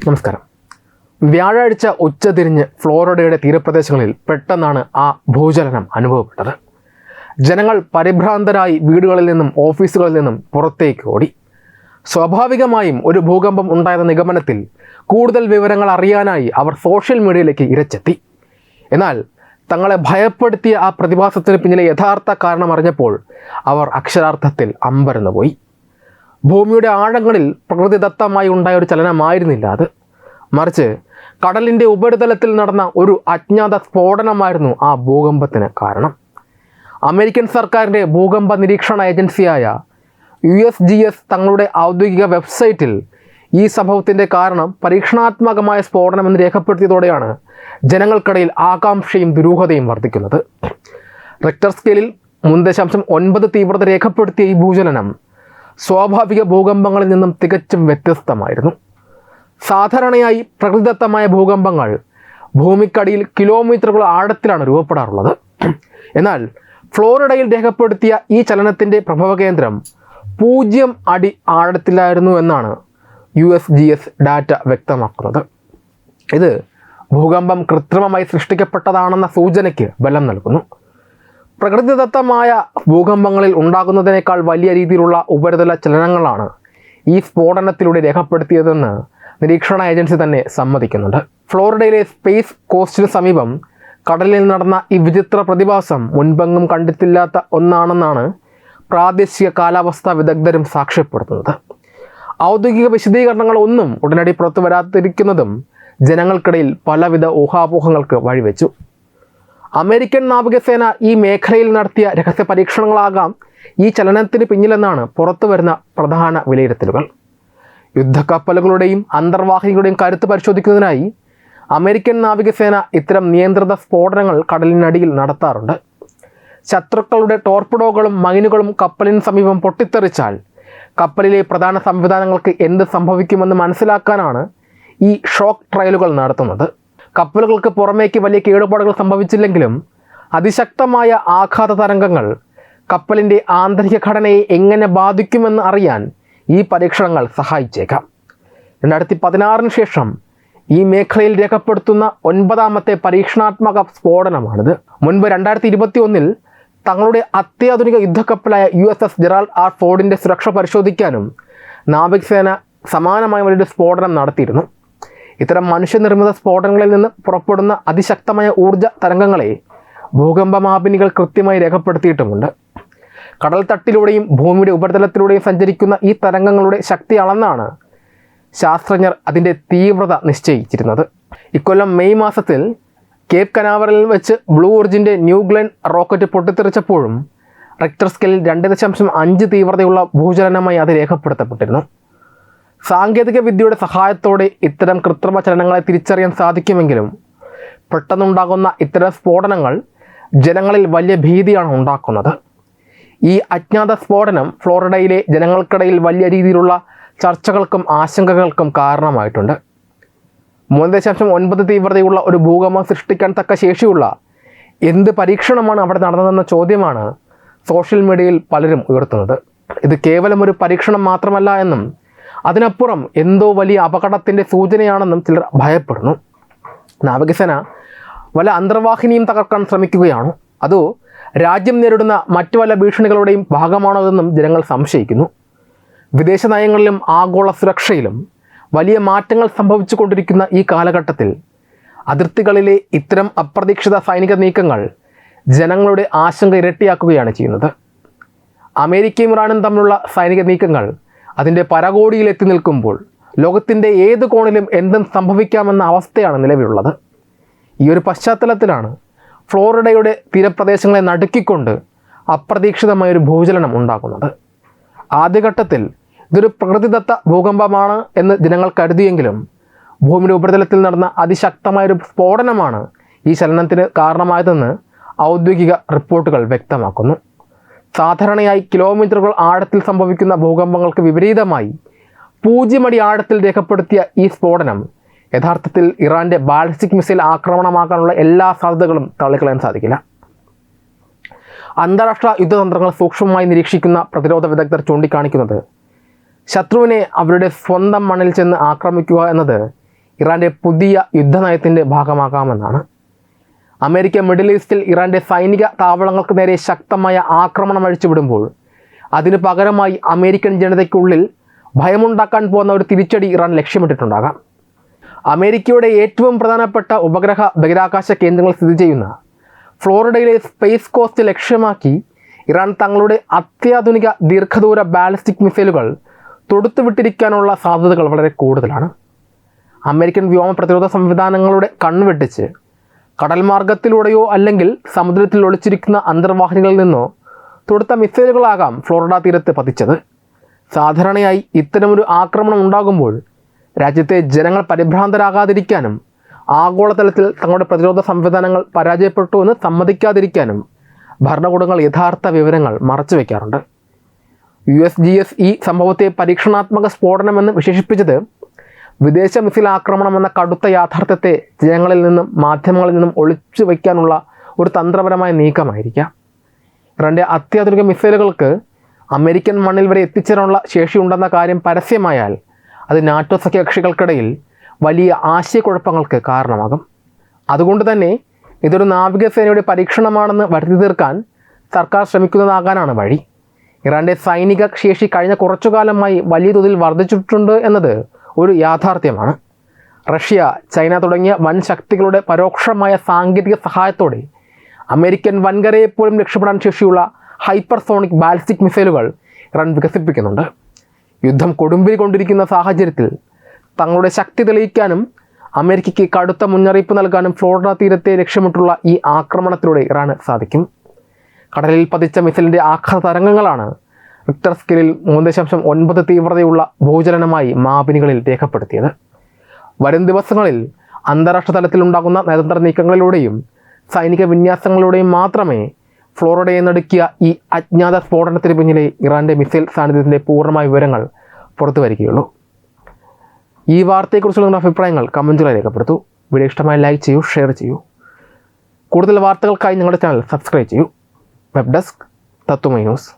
നമസ്കാരം. വ്യാഴാഴ്ച ഉച്ചതിരിഞ്ഞ് ഫ്ലോറിഡയുടെ തീരപ്രദേശങ്ങളിൽ പെട്ടെന്നാണ് ആ ഭൂചലനം അനുഭവപ്പെട്ടത്. ജനങ്ങൾ പരിഭ്രാന്തരായി വീടുകളിൽ നിന്നും ഓഫീസുകളിൽ നിന്നും പുറത്തേക്ക് ഓടി. സ്വാഭാവികമായും ഒരു ഭൂകമ്പം ഉണ്ടായെന്ന നിഗമനത്തിൽ കൂടുതൽ വിവരങ്ങൾ അറിയാനായി അവർ സോഷ്യൽ മീഡിയയിലേക്ക് ഇരച്ചെത്തി. എന്നാൽ തങ്ങളെ ഭയപ്പെടുത്തിയ ആ പ്രതിഭാസത്തിന് പിന്നിലെ യഥാർത്ഥ കാരണം അറിഞ്ഞപ്പോൾ അവർ അക്ഷരാർത്ഥത്തിൽ അമ്പരന്നുപോയി. ഭൂമിയുടെ ആഴങ്ങളിൽ പ്രകൃതിദത്തമായി ഉണ്ടായ ഒരു ചലനമായിരുന്നില്ല അത്. മറിച്ച് കടലിൻ്റെ ഉപരിതലത്തിൽ നടന്ന ഒരു അജ്ഞാത സ്ഫോടനമായിരുന്നു ആ ഭൂകമ്പത്തിന് കാരണം. അമേരിക്കൻ സർക്കാരിൻ്റെ ഭൂകമ്പ നിരീക്ഷണ ഏജൻസിയായ USGS തങ്ങളുടെ ഔദ്യോഗിക വെബ്സൈറ്റിൽ ഈ സംഭവത്തിൻ്റെ കാരണം പരീക്ഷണാത്മകമായ സ്ഫോടനമെന്ന് രേഖപ്പെടുത്തിയതോടെയാണ് ജനങ്ങൾക്കിടയിൽ ആകാംക്ഷയും ദുരൂഹതയും വർദ്ധിക്കുന്നത്. റിക്ടർ സ്കെയിലിൽ 3.9 തീവ്രത രേഖപ്പെടുത്തിയ ഈ ഭൂചലനം സ്വാഭാവിക ഭൂകമ്പങ്ങളിൽ നിന്നും തികച്ചും വ്യത്യസ്തമായിരുന്നു. സാധാരണയായി പ്രകൃതിദത്തമായ ഭൂകമ്പങ്ങൾ ഭൂമിക്കടിയിൽ കിലോമീറ്ററുകൾ ആഴത്തിലാണ് രൂപപ്പെടാറുള്ളത്. എന്നാൽ ഫ്ലോറിഡയിൽ രേഖപ്പെടുത്തിയ ഈ ചലനത്തിൻ്റെ പ്രഭവകേന്ദ്രം 0 അടി ആഴത്തിലായിരുന്നു എന്നാണ് USGS ഡാറ്റ വ്യക്തമാക്കുന്നത്. ഇത് ഭൂകമ്പം കൃത്രിമമായി സൃഷ്ടിക്കപ്പെട്ടതാണെന്ന സൂചനയ്ക്ക് ബലം നൽകുന്നു. പ്രകൃതിദത്തമായ ഭൂകമ്പങ്ങളിൽ ഉണ്ടാകുന്നതിനേക്കാൾ വലിയ രീതിയിലുള്ള ഉപരിതല ചലനങ്ങളാണ് ഈ സ്ഫോടനത്തിലൂടെ രേഖപ്പെടുത്തിയതെന്ന് നിരീക്ഷണ ഏജൻസി തന്നെ സമ്മതിക്കുന്നുണ്ട്. ഫ്ലോറിഡയിലെ സ്പേസ് കോസ്റ്റിന് സമീപം കടലിൽ നടന്ന ഈ വിചിത്ര പ്രതിഭാസം മുൻപെങ്ങും കണ്ടിട്ടില്ലാത്ത ഒന്നാണെന്നാണ് പ്രാദേശിക കാലാവസ്ഥാ വിദഗ്ധരും സാക്ഷ്യപ്പെടുത്തുന്നത്. ഔദ്യോഗിക വിശദീകരണങ്ങളൊന്നും ഉടനടി പുറത്തു വരാതിരിക്കുന്നതും ജനങ്ങൾക്കിടയിൽ പലവിധ ഊഹാപോഹങ്ങൾക്ക് വഴിവെച്ചു. അമേരിക്കൻ നാവികസേന ഈ മേഖലയിൽ നടത്തിയ രഹസ്യ പരീക്ഷണങ്ങളാകാം ഈ ചലനത്തിന് പിന്നിലെന്നാണ് പുറത്തു വരുന്ന പ്രധാന വിലയിരുത്തലുകൾ. യുദ്ധക്കപ്പലുകളുടെയും അന്തർവാഹിനികളുടെയും കരുത്ത് പരിശോധിക്കുന്നതിനായി അമേരിക്കൻ നാവികസേന ഇത്തരം നിയന്ത്രിത സ്ഫോടനങ്ങൾ കടലിനടിയിൽ നടത്താറുണ്ട്. ശത്രുക്കളുടെ ടോർപിഡോകളും മൈനുകളും കപ്പലിന് സമീപം പൊട്ടിത്തെറിച്ചാൽ കപ്പലിലെ പ്രധാന സംവിധാനങ്ങൾക്ക് എന്ത് സംഭവിക്കുമെന്ന് മനസ്സിലാക്കാനാണ് ഈ ഷോക്ക് ട്രയലുകൾ നടത്തുന്നത്. കപ്പലുകൾക്ക് പുറമേക്ക് വലിയ കേടുപാടുകൾ സംഭവിച്ചില്ലെങ്കിലും അതിശക്തമായ ആഘാത തരംഗങ്ങൾ കപ്പലിൻ്റെ ആന്തരിക ഘടനയെ എങ്ങനെ ബാധിക്കുമെന്ന് അറിയാൻ ഈ പരീക്ഷണങ്ങൾ സഹായിച്ചേക്കാം. 2016 ശേഷം ഈ മേഖലയിൽ രേഖപ്പെടുത്തുന്ന 9ാമത്തെ പരീക്ഷണാത്മക സ്ഫോടനമാണിത്. മുൻപ് 2021 തങ്ങളുടെ അത്യാധുനിക യുദ്ധക്കപ്പലായ USS ജെറാൾഡ് R. ഫോർഡിൻ്റെ സുരക്ഷ പരിശോധിക്കാനും നാവികസേന സമാനമായ വലിയൊരു സ്ഫോടനം നടത്തിയിരുന്നു. ഇത്തരം മനുഷ്യനിർമ്മിത സ്ഫോടനങ്ങളിൽ നിന്ന് പുറപ്പെടുന്ന അതിശക്തമായ ഊർജ്ജ തരംഗങ്ങളെ ഭൂകമ്പമാപിനികൾ കൃത്യമായി രേഖപ്പെടുത്തിയിട്ടുമുണ്ട്. കടൽ തട്ടിലൂടെയും ഭൂമിയുടെ ഉപരിതലത്തിലൂടെയും സഞ്ചരിക്കുന്ന ഈ തരംഗങ്ങളുടെ ശക്തി അളന്നാണ് ശാസ്ത്രജ്ഞർ അതിൻ്റെ തീവ്രത നിശ്ചയിച്ചിരുന്നത്. ഇക്കൊല്ലം മെയ് മാസത്തിൽ കേപ്പ് കനാവറലിൽ വെച്ച് ബ്ലൂ ഒറിജിൻ്റെ ന്യൂ ഗ്ലെൻ റോക്കറ്റ് പൊട്ടിത്തെറിച്ചപ്പോഴും റിക്ടർ സ്കെയിലിൽ 2.5 തീവ്രതയുള്ള ഭൂചലനമായി അത് രേഖപ്പെടുത്തപ്പെട്ടിരുന്നു. സാങ്കേതിക വിദ്യയുടെ സഹായത്തോടെ ഇത്തരം കൃത്രിമ ചലനങ്ങളെ തിരിച്ചറിയാൻ സാധിക്കുമെങ്കിലും പെട്ടെന്നുണ്ടാകുന്ന ഇത്തരം സ്ഫോടനങ്ങൾ ജനങ്ങളിൽ വലിയ ഭീതിയാണ് ഉണ്ടാക്കുന്നത്. ഈ അജ്ഞാത സ്ഫോടനം ഫ്ലോറിഡയിലെ ജനങ്ങൾക്കിടയിൽ വലിയ രീതിയിലുള്ള ചർച്ചകൾക്കും ആശങ്കകൾക്കും കാരണമായിട്ടുണ്ട്. 3.9 തീവ്രതയുള്ള ഒരു ഭൂകമ്പം സൃഷ്ടിക്കാൻ തക്ക ശേഷിയുള്ള എന്ത് പരീക്ഷണമാണ് അവിടെ നടന്നതെന്ന ചോദ്യമാണ് സോഷ്യൽ മീഡിയയിൽ പലരും ഉയർത്തുന്നത്. ഇത് കേവലം ഒരു പരീക്ഷണം മാത്രമല്ല എന്നും അതിനപ്പുറം എന്തോ വലിയ അപകടത്തിൻ്റെ സൂചനയാണെന്നും ചിലർ ഭയപ്പെടുന്നു. നാവികസേന വല്ല അന്തർവാഹിനിയും തകർക്കാൻ ശ്രമിക്കുകയാണോ, അതോ രാജ്യം നേരിടുന്ന മറ്റു വല്ല ഭീഷണികളുടെയും ഭാഗമാണോ എന്നും ജനങ്ങൾ സംശയിക്കുന്നു. വിദേശ നയങ്ങളിലും ആഗോള സുരക്ഷയിലും വലിയ മാറ്റങ്ങൾ സംഭവിച്ചു കൊണ്ടിരിക്കുന്ന ഈ കാലഘട്ടത്തിൽ അതിർത്തികളിലെ ഇത്തരം അപ്രതീക്ഷിത സൈനിക നീക്കങ്ങൾ ജനങ്ങളുടെ ആശങ്ക ഇരട്ടിയാക്കുകയാണ് ചെയ്യുന്നത്. അമേരിക്കയും ഇറാനും തമ്മിലുള്ള സൈനിക നീക്കങ്ങൾ അതിൻ്റെ പരകോടിയിലെത്തി നിൽക്കുമ്പോൾ ലോകത്തിൻ്റെ ഏത് കോണിലും എന്തും സംഭവിക്കാമെന്ന അവസ്ഥയാണ് നിലവിലുള്ളത്. ഈ ഒരു പശ്ചാത്തലത്തിലാണ് ഫ്ലോറിഡയുടെ തീരപ്രദേശങ്ങളെ നടുക്കിക്കൊണ്ട് അപ്രതീക്ഷിതമായൊരു ഭൂചലനം ഉണ്ടാകുന്നത്. ആദ്യഘട്ടത്തിൽ ഇതൊരു പ്രകൃതിദത്ത ഭൂകമ്പമാണ് എന്ന് ജനങ്ങൾ കരുതിയെങ്കിലും ഭൂമിയുടെ ഉപരിതലത്തിൽ നടന്ന അതിശക്തമായൊരു സ്ഫോടനമാണ് ഈ ചലനത്തിന് കാരണമായതെന്ന് ഔദ്യോഗിക റിപ്പോർട്ടുകൾ വ്യക്തമാക്കുന്നു. സാധാരണയായി കിലോമീറ്ററുകൾ ആഴത്തിൽ സംഭവിക്കുന്ന ഭൂകമ്പങ്ങൾക്ക് വിപരീതമായി 0 അടി ആഴത്തിൽ രേഖപ്പെടുത്തിയ ഈ സ്ഫോടനം യഥാർത്ഥത്തിൽ ഇറാൻ്റെ ബാലിസ്റ്റിക് മിസൈൽ ആക്രമണമാക്കാനുള്ള എല്ലാ സാധ്യതകളും തള്ളിക്കളയാൻ സാധിക്കില്ല. അന്താരാഷ്ട്ര യുദ്ധതന്ത്രങ്ങൾ സൂക്ഷ്മമായി നിരീക്ഷിക്കുന്ന പ്രതിരോധ വിദഗ്ധർ ചൂണ്ടിക്കാണിക്കുന്നത് ശത്രുവിനെ അവരുടെ സ്വന്തം മണ്ണിൽ ചെന്ന് ആക്രമിക്കുക എന്നത് ഇറാൻ്റെ പുതിയ യുദ്ധനയത്തിൻ്റെ ഭാഗമാകാമെന്നാണ്. അമേരിക്ക മിഡിൽ ഈസ്റ്റിൽ ഇറാൻ്റെ സൈനിക താവളങ്ങൾക്ക് നേരെ ശക്തമായ ആക്രമണം അഴിച്ചുവിടുമ്പോൾ അതിന് പകരമായി അമേരിക്കൻ ജനതയ്ക്കുള്ളിൽ ഭയമുണ്ടാക്കാൻ പോകുന്ന ഒരു തിരിച്ചടി ഇറാൻ ലക്ഷ്യമിട്ടിട്ടുണ്ടാകാം. അമേരിക്കയുടെ ഏറ്റവും പ്രധാനപ്പെട്ട ഉപഗ്രഹ ബഹിരാകാശ കേന്ദ്രങ്ങൾ സ്ഥിതി ചെയ്യുന്ന ഫ്ലോറിഡയിലെ സ്പേസ് കോസ്റ്റ് ലക്ഷ്യമാക്കി ഇറാൻ തങ്ങളുടെ അത്യാധുനിക ദീർഘദൂര ബാലിസ്റ്റിക് മിസൈലുകൾ തൊടുത്തുവിട്ടിരിക്കാനുള്ള സാധ്യതകൾ വളരെ കൂടുതലാണ്. അമേരിക്കൻ വ്യോമ പ്രതിരോധ സംവിധാനങ്ങളുടെ കണ്ണുവെട്ടിച്ച് കടൽ മാർഗത്തിലൂടെയോ അല്ലെങ്കിൽ സമുദ്രത്തിൽ ഒളിച്ചിരിക്കുന്ന അന്തർവാഹിനികളിൽ നിന്നോ തൊടുത്ത മിസൈലുകളാകാം ഫ്ലോറിഡ തീരത്ത് പതിച്ചത്. സാധാരണയായി ഇത്തരമൊരു ആക്രമണം ഉണ്ടാകുമ്പോൾ രാജ്യത്തെ ജനങ്ങൾ പരിഭ്രാന്തരാകാതിരിക്കാനും ആഗോളതലത്തിൽ തങ്ങളുടെ പ്രതിരോധ സംവിധാനങ്ങൾ പരാജയപ്പെട്ടു എന്ന് സമ്മതിക്കാതിരിക്കാനും ഭരണകൂടങ്ങൾ യഥാർത്ഥ വിവരങ്ങൾ മറച്ചുവെക്കാറുണ്ട്. USGS ഈ സംഭവത്തെ പരീക്ഷണാത്മക സ്ഫോടനമെന്ന് വിശേഷിപ്പിച്ചത് വിദേശ മിസൈൽ ആക്രമണം എന്ന കടുത്ത യാഥാർത്ഥ്യത്തെ ജനങ്ങളിൽ നിന്നും മാധ്യമങ്ങളിൽ നിന്നും ഒളിച്ചു വയ്ക്കാനുള്ള ഒരു തന്ത്രപരമായ നീക്കമായിരിക്കാം. ഇറാൻ്റെ അത്യാധുനിക മിസൈലുകൾക്ക് അമേരിക്കൻ മണ്ണിൽ വരെ എത്തിച്ചേരാനുള്ള ശേഷിയുണ്ടെന്ന കാര്യം പരസ്യമായാൽ അത് നാറ്റോ സഖ്യകക്ഷികൾക്കിടയിൽ വലിയ ആശയക്കുഴപ്പങ്ങൾക്ക് കാരണമാകും. അതുകൊണ്ട് തന്നെ ഇതൊരു നാവികസേനയുടെ പരീക്ഷണമാണെന്ന് വരുത്തി തീർക്കാൻ സർക്കാർ ശ്രമിക്കുന്നതാകാനാണ് വഴി. ഇറാൻ്റെ സൈനിക ശേഷി കഴിഞ്ഞ കുറച്ചു കാലമായി വലിയ തോതിൽ വർദ്ധിച്ചിട്ടുണ്ട് എന്നത് ഒരു യാഥാർത്ഥ്യമാണ്. റഷ്യ, ചൈന തുടങ്ങിയ വൻ ശക്തികളുടെ പരോക്ഷമായ സാങ്കേതിക സഹായത്തോടെ അമേരിക്കൻ വൻകരയെപ്പോലും രക്ഷപ്പെടാൻ ശേഷിയുള്ള ഹൈപ്പർസോണിക് ബാലിസ്റ്റിക് മിസൈലുകൾ ഇറാൻ വികസിപ്പിക്കുന്നുണ്ട്. യുദ്ധം കൊടുമ്പിരി കൊണ്ടിരിക്കുന്ന സാഹചര്യത്തിൽ തങ്ങളുടെ ശക്തി തെളിയിക്കാനും അമേരിക്കയ്ക്ക് കടുത്ത മുന്നറിയിപ്പ് നൽകാനും ഫ്ലോറിഡ തീരത്തെ ലക്ഷ്യമിട്ടുള്ള ഈ ആക്രമണത്തിലൂടെ ഇറാന് സാധിക്കും. കടലിൽ പതിച്ച മിസൈലിൻ്റെ ആഘാത തരംഗങ്ങളാണ് റിക്ടർ സ്കെയിലിൽ 3.9 തീവ്രതയുള്ള ഭൂചലനമായി മാപിനികളിൽ രേഖപ്പെടുത്തിയത്. വരും ദിവസങ്ങളിൽ അന്താരാഷ്ട്ര തലത്തിലുണ്ടാകുന്ന നയതന്ത്ര നീക്കങ്ങളിലൂടെയും സൈനിക വിന്യാസങ്ങളിലൂടെയും മാത്രമേ ഫ്ലോറിഡയെ നടുക്കിയ ഈ അജ്ഞാത സ്ഫോടനത്തിന് പിന്നിലെ ഇറാൻ്റെ മിസൈൽ സാന്നിധ്യത്തിൻ്റെ പൂർണ്ണമായ വിവരങ്ങൾ പുറത്തു വരികയുള്ളൂ. ഈ വാർത്തയെക്കുറിച്ചുള്ള നിങ്ങളുടെ അഭിപ്രായങ്ങൾ കമൻറ്റുകളായി രേഖപ്പെടുത്തൂ. വീഡിയോ ഇഷ്ടമായി ലൈക്ക് ചെയ്യൂ, ഷെയർ ചെയ്യൂ. കൂടുതൽ വാർത്തകൾക്കായി ഞങ്ങളുടെ ചാനൽ സബ്സ്ക്രൈബ് ചെയ്യൂ. വെബ് ഡെസ്ക് തത്വമൈ ന്യൂസ്.